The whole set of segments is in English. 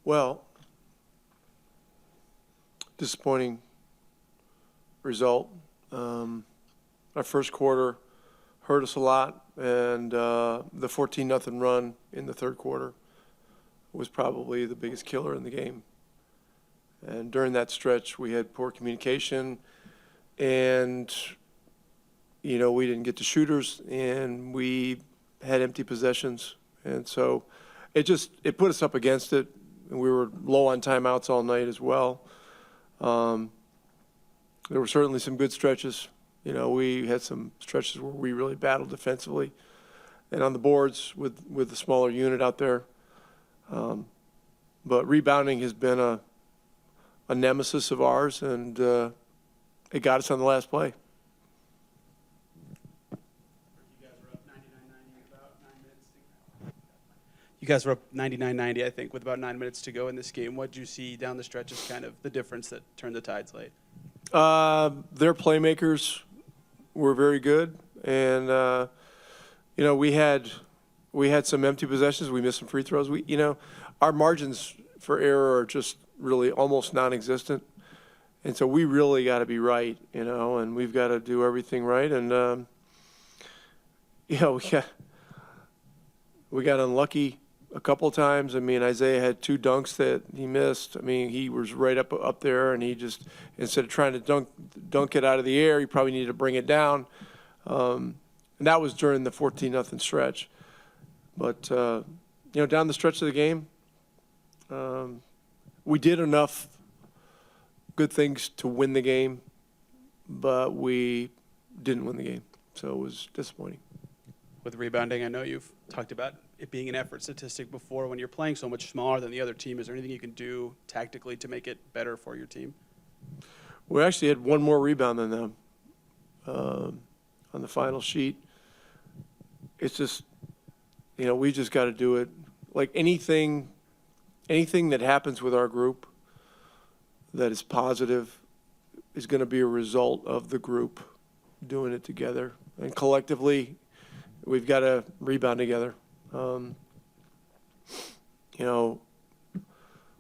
Well, disappointing result. Our first quarter hurt us a lot, and the 14-0 run in the third quarter was probably the biggest killer in the game. And during that stretch, we had poor communication, and, you know, we didn't get the shooters, and we had empty possessions. And so it put us up against it, and we were low on timeouts all night as well. There were certainly some good stretches. You know, we had some stretches where we really battled defensively and on the boards with the smaller unit out there. But rebounding has been a nemesis of ours, and it got us on the last play. You guys were up 99-90, I think, with about 9 minutes to go in this game. What did you see down the stretch as kind of the difference that turned the tides late? Their playmakers were very good, and you know, we had some empty possessions. We missed some free throws. Our margins for error are just really almost non-existent, and so we really got to be right, you know, and we've got to do everything right. And you know, we got unlucky a couple of times. I mean, Isaiah had 2 dunks that he missed. I mean, he was right up there, and he just, instead of trying to dunk it out of the air, he probably needed to bring it down. And that was during the 14-0 stretch. But you know, down the stretch of the game, we did enough good things to win the game, but we didn't win the game. So it was disappointing. With rebounding, I know you've talked about it being an effort statistic before. When you're playing so much smaller than the other team, is there anything you can do tactically to make it better for your team? We actually had one more rebound than them on the final sheet. It's just, you know, we just got to do it. Like anything that happens with our group that is positive is going to be a result of the group doing it together. And collectively, we've got to rebound together. You know,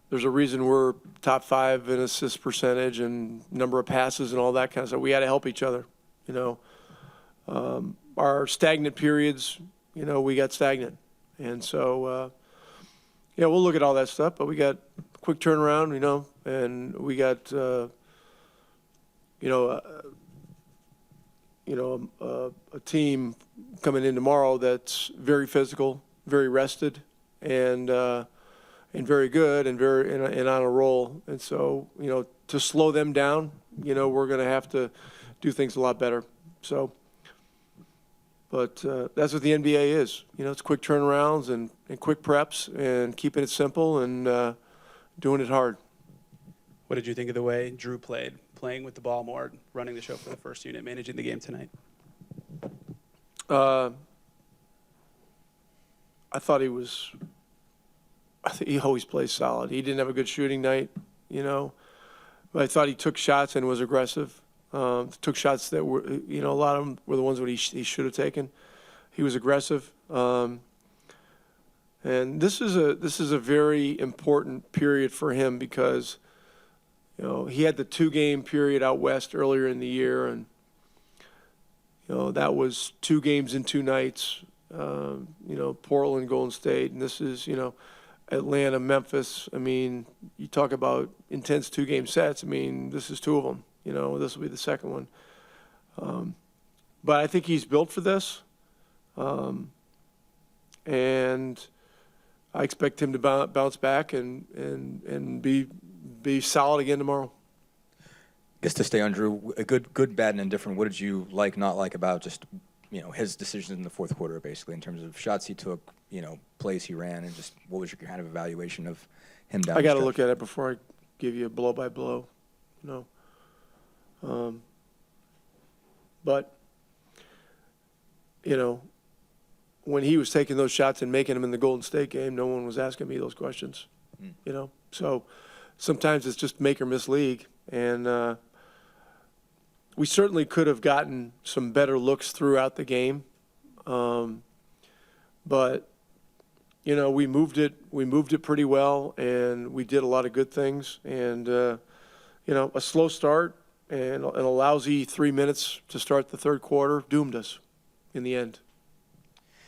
there's a reason we're top 5 in assist percentage and number of passes and all that kind of stuff. We got to help each other, you know. Our stagnant periods, you know, we got stagnant. And so, yeah, we'll look at all that stuff, but we got quick turnaround, you know, and we got, a team coming in tomorrow that's very physical, very rested, and very good, and and on a roll. And so, you know, to slow them down, you know, we're going to have to do things a lot better. So, but that's what the NBA is. You know, it's quick turnarounds and quick preps and keeping it simple and doing it hard. What did you think of the way Drew played, playing with the ball more, running the show for the first unit, managing the game tonight? I thought he always plays solid. He didn't have a good shooting night, you know, but I thought he took shots and was aggressive. Took shots that were, you know, a lot of them were the ones that he should have taken. He was aggressive. And this is a very important period for him because, you know, he had the 2-game period out west earlier in the year, and, you know, that was 2 games in 2 nights. You know, Portland, Golden State, and this is, you know, Atlanta, Memphis. I mean, you talk about intense 2-game sets. I mean, this is 2 of them. You know, this will be the second one. But I think he's built for this, and I expect him to bounce back and be solid again tomorrow. I guess to stay on Drew, a good, bad, and indifferent. What did you like, not like about just, you know, his decisions in the fourth quarter, basically, in terms of shots he took, you know, plays he ran, and just what was your kind of evaluation of him down the I got to stretch? look at it before I give you a blow by blow, you know. But, you know, when he was taking those shots and making them in the Golden State game, no one was asking me those questions, you know. So sometimes it's just make or miss league. And we certainly could have gotten some better looks throughout the game. But, we moved it pretty well, and we did a lot of good things. And, a slow start and a lousy 3 minutes to start the third quarter doomed us in the end.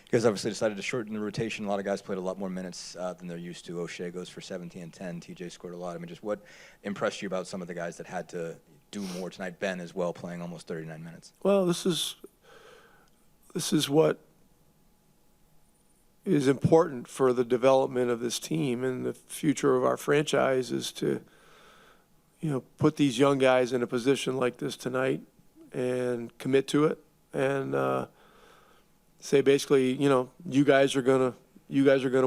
You guys obviously decided to shorten the rotation. A lot of guys played a lot more minutes than they're used to. O'Shea goes for 17 and 10. TJ scored a lot. I mean, just what impressed you about some of the guys that had to do more tonight? Ben as well, playing almost 39 minutes. Well, this is what is important for the development of this team and the future of our franchise is to, put these young guys in a position like this tonight and commit to it and say basically, you guys are gonna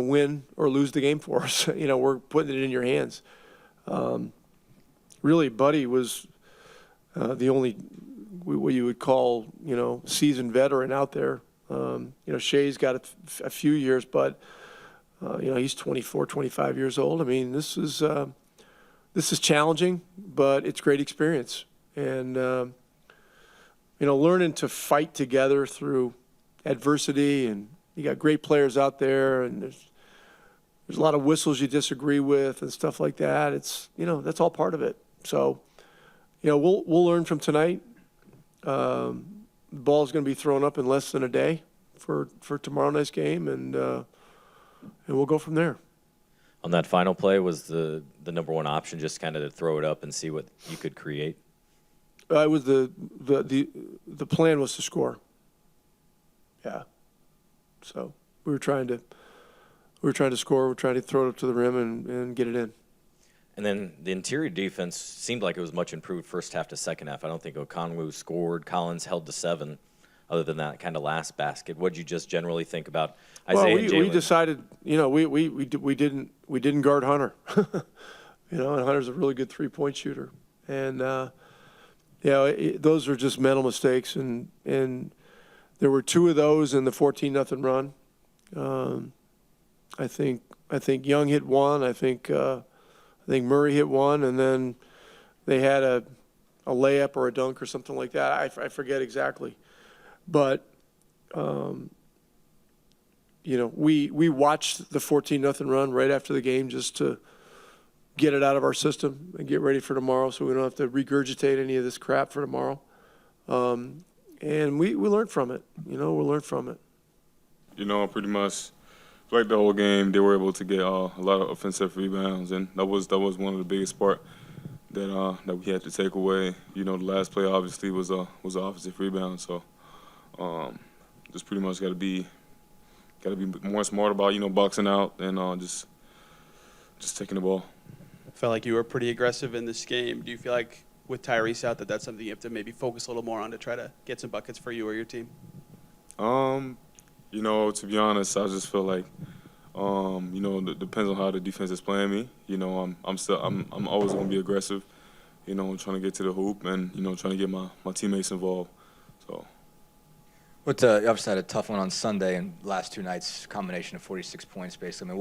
win or lose the game for us. We're putting it in your hands. Really, Buddy was the only what you would call, seasoned veteran out there. Shea's got a few years, but, he's 24, 25 years old. I mean, this is challenging, but it's great experience. And, learning to fight together through adversity, and you got great players out there, and there's a lot of whistles you disagree with and stuff like that. It's, that's all part of it. So, we'll learn from tonight. The ball's going to be thrown up in less than a day for tomorrow night's game, and we'll go from there. On that final play, was the number one option just kind of to throw it up and see what you could create? It was the plan was to score. Yeah. So we were trying to score. We're trying to throw it up to the rim and get it in. And then the interior defense seemed like it was much improved first half to second half. I don't think Okonwu scored. Collins held to 7. Other than that kind of last basket, what did you just generally think about Isaiah and Jalen? We decided, we didn't guard Hunter. And Hunter's a really good 3-point shooter. And those are just mental mistakes. And there were 2 of those in the 14-0 run. I think Young hit one. I think Murray hit one, and then they had a layup or a dunk or something like that. I forget exactly. But, we watched the 14-0 run right after the game just to get it out of our system and get ready for tomorrow so we don't have to regurgitate any of this crap for tomorrow. And we learned from it. We'll learn from it. Pretty much like the whole game, they were able to get a lot of offensive rebounds, and that was one of the biggest part that we had to take away. The last play obviously was an offensive rebound, so just pretty much got to be more smart about boxing out and just taking the ball. I felt like you were pretty aggressive in this game. Do you feel like with Tyrese out that's something you have to maybe focus a little more on to try to get some buckets for you or your team? To be honest, I just feel like it depends on how the defense is playing me. I'm always going to be aggressive. Trying to get to the hoop and trying to get my teammates involved. So. What you obviously had a tough one on Sunday, and last 2 nights combination of 46 points basically. I mean,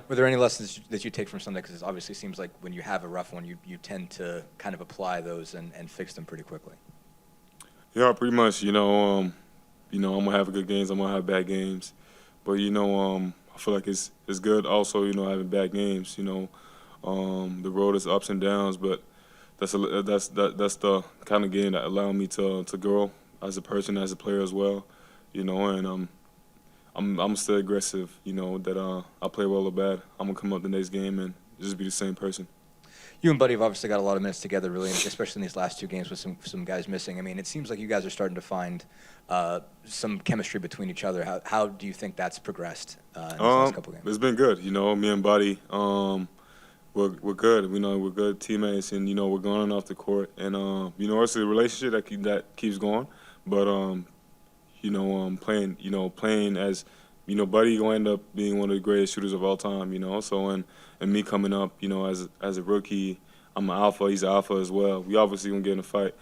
were there any lessons that you take from Sunday? Because it obviously seems like when you have a rough one, you tend to kind of apply those and fix them pretty quickly. Yeah, pretty much. I'm gonna have good games. I'm gonna have bad games, but I feel like it's good also. Having bad games. The road is ups and downs, but that's the kind of game that allowed me to grow as a person, as a player as well. And I'm still aggressive. That I play well or bad, I'm gonna come up the next game and just be the same person. You and Buddy have obviously got a lot of minutes together, really, especially in these last 2 games with some guys missing. I mean, it seems like you guys are starting to find some chemistry between each other. How do you think that's progressed in these last couple games? It's been good. Me and Buddy, we're good. We're good teammates, and we're going on off the court. And it's a relationship that keeps going. But playing as Buddy gonna end up being one of the greatest shooters of all time. So and me coming up, as a rookie, I'm an alpha. He's an alpha as well. We obviously gonna get in a fight,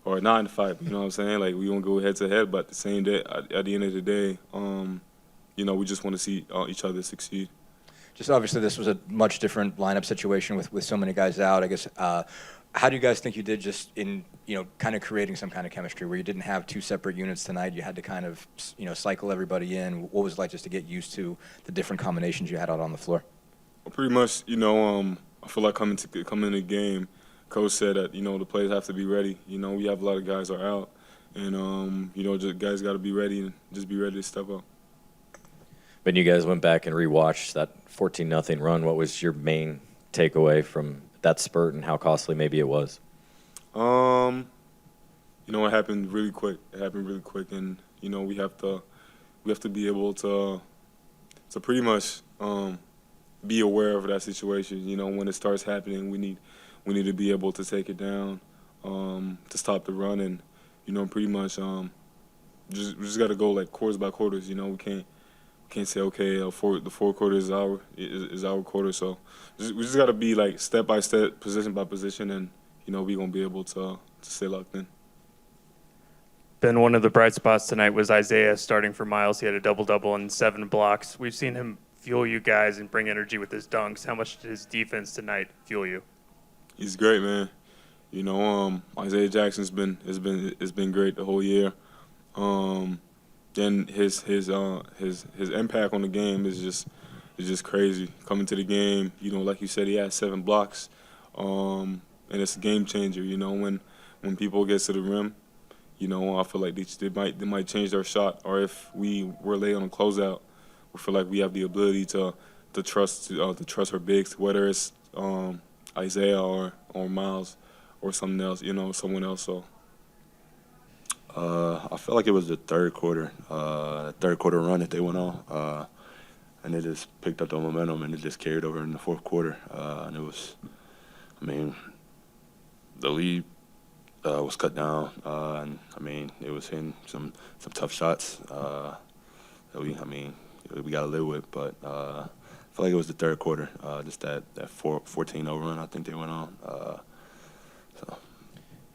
or not in a fight. You know what I'm saying? Like we gonna go head to head, but at the same day, at the end of the day, we just want to see each other succeed. Just obviously, this was a much different lineup situation with so many guys out. I guess How do you guys think you did just in, kind of creating some kind of chemistry where you didn't have two separate units tonight? You had to kind of, cycle everybody in. What was it like just to get used to the different combinations you had out on the floor? Well, pretty much, I feel like coming in the game, coach said that, the players have to be ready. We have a lot of guys are out, and, just guys got to be ready and just be ready to step up. When you guys went back and rewatched that 14-0 run, what was your main takeaway from that spurt and how costly maybe it was? It happened really quick. And we have to be able to pretty much be aware of that situation. When it starts happening, we need to be able to take it down, to stop the run, and pretty much we just got to go like quarters by quarters. We can't say okay, the fourth quarter is our quarter. So we just got to be like step by step, position by position, and we gonna be able to stay locked in. Ben, one of the bright spots tonight was Isaiah starting for Miles. He had a double-double and 7 blocks. We've seen him fuel you guys and bring energy with his dunks. How much did his defense tonight fuel you? He's great, man. Isaiah Jackson's been great the whole year. Then his impact on the game is just crazy. Coming to the game, like you said, he had 7 blocks, and it's a game changer. When people get to the rim, I feel like they might change their shot, or if we were late on a closeout, we feel like we have the ability to trust our bigs, whether it's Isaiah or Miles or someone else. So. I felt like it was the third quarter run that they went on, and they just picked up the momentum and it just carried over in the fourth quarter. And it was, the lead was cut down, and it was hitting some tough shots that we got to live with. But I feel like it was the third quarter, just that 14-0 run I think they went on. So.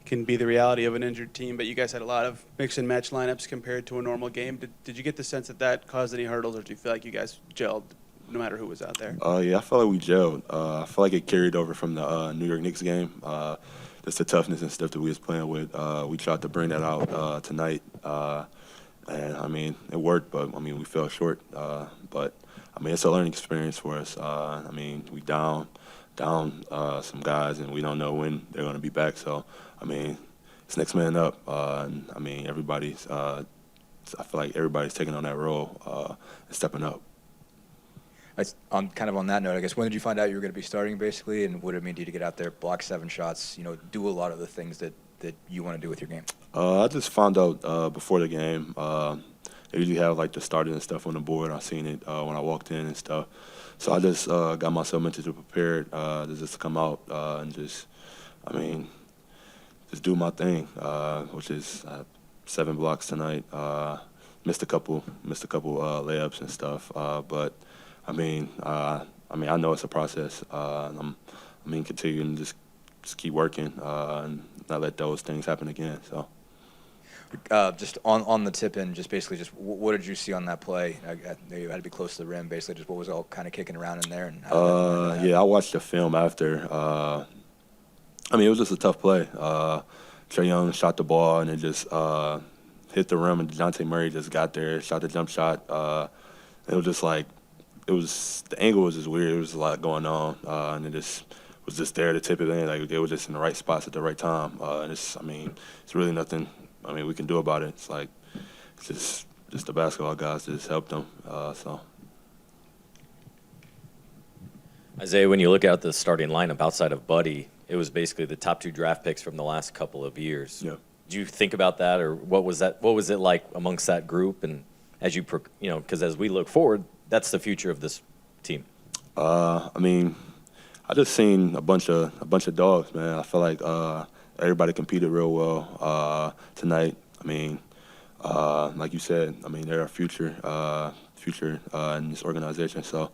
Can be the reality of an injured team, but you guys had a lot of mix and match lineups compared to a normal game. Did you get the sense that caused any hurdles, or do you feel like you guys gelled no matter who was out there? Yeah, I felt like we gelled. I feel like it carried over from the New York Knicks game. Just the toughness and stuff that we was playing with. We tried to bring that out tonight, and it worked, but we fell short. But it's a learning experience for us. We down some guys, and we don't know when they're going to be back. So, it's next man up. And everybody's. I feel like everybody's taking on that role and stepping up. On that note, I guess, when did you find out you were going to be starting, basically, and what did it mean to you to get out there, block 7 shots, do a lot of the things that you want to do with your game? I just found out before the game. They usually have like the starters and stuff on the board. I seen it when I walked in and stuff. So I just got myself mentally prepared to just come out and just do my thing, which is 7 blocks tonight. Missed a couple layups and stuff, but I know it's a process. I'm continuing to just keep working and not let those things happen again. So. Just on the tip-in, just basically, just what did you see on that play? I know you had to be close to the rim, basically, just what was all kind of kicking around in there? And I watched the film after. It was just a tough play. Trae Young shot the ball, and it just hit the rim, and DeJounte Murray just got there, shot the jump shot. It was just like, the angle was just weird. There was a lot going on, and it just was just there to tip it in. Like, they were just in the right spots at the right time. And it's really nothing we can do about it. It's like, it's just the basketball guys just helped them. So. Isaiah, when you look at the starting lineup outside of Buddy, it was basically the top 2 draft picks from the last couple of years. Yeah. Do you think about that, or what was it like amongst that group? And as because as we look forward, that's the future of this team. I just seen a bunch of dogs, man. I feel like everybody competed real well tonight. Like you said, they're our future in this organization. So,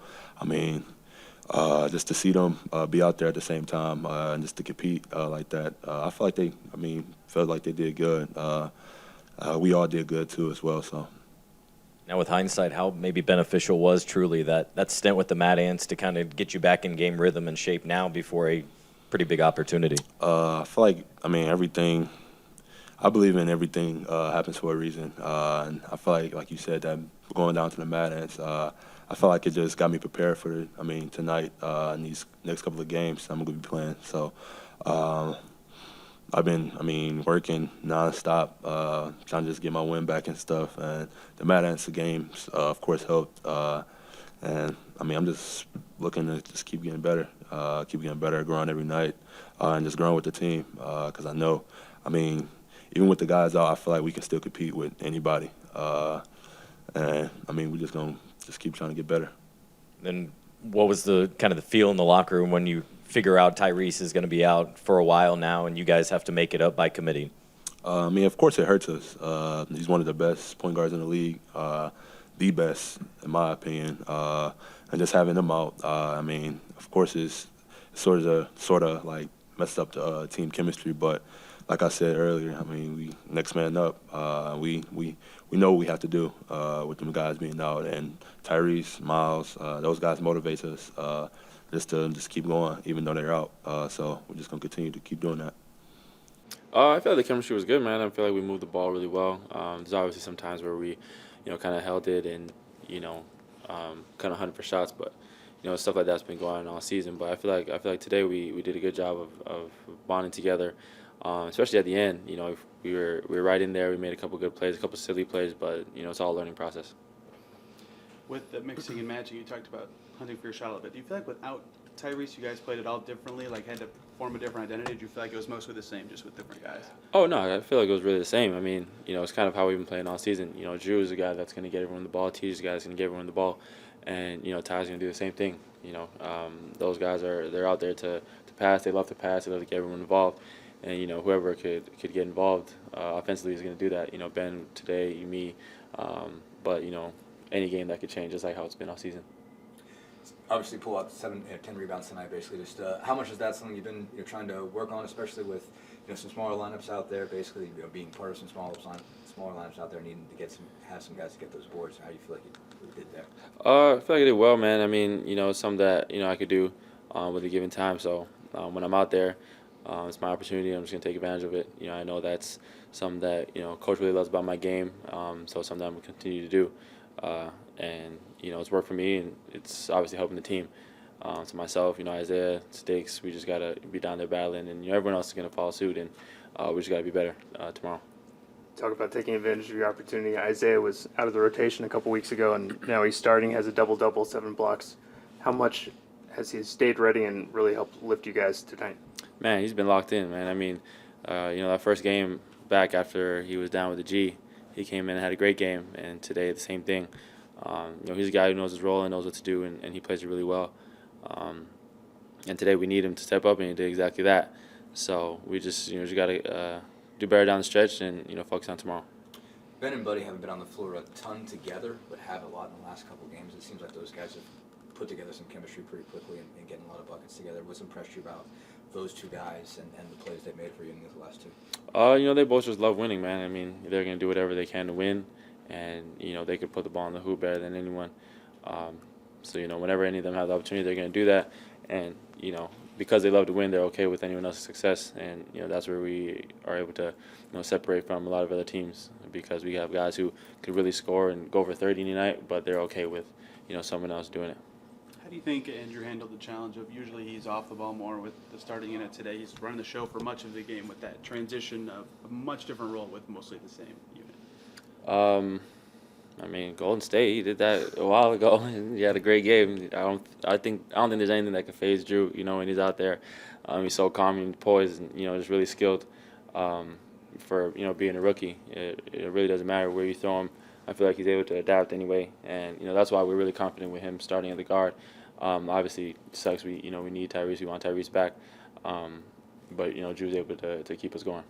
just to see them be out there at the same time and just to compete like that, I feel like felt like they did good. We all did good too as well. So. Now, with hindsight, how maybe beneficial was truly that stint with the Mad Ants to kind of get you back in game rhythm and shape now before a pretty big opportunity. I feel like, everything, I believe in everything happens for a reason. And I feel like you said, that going down to the Madlands, I felt like it just got me prepared for, tonight and these next couple of games I'm going to be playing. So I've been, working nonstop, trying to just get my win back and stuff. And the Madlands games, of course, helped. And I'm just looking to just keep getting better, growing every night, and just growing with the team. Because I know, even with the guys out, I feel like we can still compete with anybody. And we're just gonna keep trying to get better. And what was the kind of the feel in the locker room when you figure out Tyrese is going to be out for a while now, and you guys have to make it up by committee? Of course it hurts us. He's one of the best point guards in the league, the best in my opinion. And just having him out, of course it's sort of like messed up the team chemistry. But like I said earlier, we next man up. We know what we have to do with them guys being out, and Tyrese, Miles, those guys motivate us just keep going, even though they're out. So we're just gonna continue to keep doing that. I feel like the chemistry was good, man. I feel like we moved the ball really well. There's obviously some times where we, kind of held it and, kind of hunted for shots, but stuff like that's been going on all season. But I feel like today we did a good job of bonding together, especially at the end. We were right in there. We made a couple good plays, a couple silly plays, but it's all a learning process. With the mixing and matching, you talked about hunting for your shot a little bit. Do you feel like without Tyrese, you guys played it all differently, like had to form a different identity? Do you feel like it was mostly the same, just with different guys? Oh, no, I feel like it was really the same. It's kind of how we've been playing all season. Drew is the guy that's going to get everyone the ball. T is the guy that's going to get everyone the ball. And, Ty's going to do the same thing. Those guys they're out there to pass. They love to pass. They love to get everyone involved. And, whoever could get involved offensively is going to do that. Ben today, me. But, any game that could change, just like how it's been all season. Obviously, pull out 10 rebounds tonight. Basically, just how much is that something you've been trying to work on, especially with some smaller lineups out there? Basically, being part of some smaller lineups out there, needing to have some guys to get those boards. How do you feel like you did there? I feel like I did well, man. It's something that I could do with a given time. So when I'm out there, it's my opportunity. I'm just gonna take advantage of it. I know that's something that coach really loves about my game. So something I'm gonna continue to do. And it's worked for me, and it's obviously helping the team. To myself, Isaiah, Stakes, we just gotta be down there battling, and everyone else is gonna follow suit, and we just gotta be better tomorrow. Talk about taking advantage of your opportunity. Isaiah was out of the rotation a couple weeks ago, and now he's starting, has a double-double, 7 blocks. How much has he stayed ready and really helped lift you guys tonight? Man, He's been locked in, man. That first game back after he was down with the G, he came in and had a great game, and today the same thing. He's a guy who knows his role and knows what to do, and he plays it really well. And today we need him to step up, and he did exactly that. So we just got to do better down the stretch and focus on tomorrow. Ben and Buddy haven't been on the floor a ton together, but have a lot in the last couple of games. It seems like those guys have put together some chemistry pretty quickly and getting a lot of buckets together. What's impressed you about those two guys and the plays they made for you in the last two? They both just love winning, man. They're going to do whatever they can to win, and, they could put the ball in the hoop better than anyone. So, whenever any of them have the opportunity, they're going to do that. And, because they love to win, they're okay with anyone else's success. And, that's where we are able to, separate from a lot of other teams, because we have guys who could really score and go over 30 tonight, but they're okay with, someone else doing it. How do you think Andrew handled the challenge of usually he's off the ball more with the starting in it today? He's running the show for much of the game with that transition of a much different role with mostly the same unit. Golden State, he did that a while ago, and he had a great game. I don't think there's anything that can phase Drew. When he's out there, he's so calm and poised, and just really skilled. For being a rookie, it really doesn't matter where you throw him. I feel like he's able to adapt anyway, and that's why we're really confident with him starting at the guard. Obviously, it sucks. We need Tyrese. We want Tyrese back, but Drew's able to keep us going.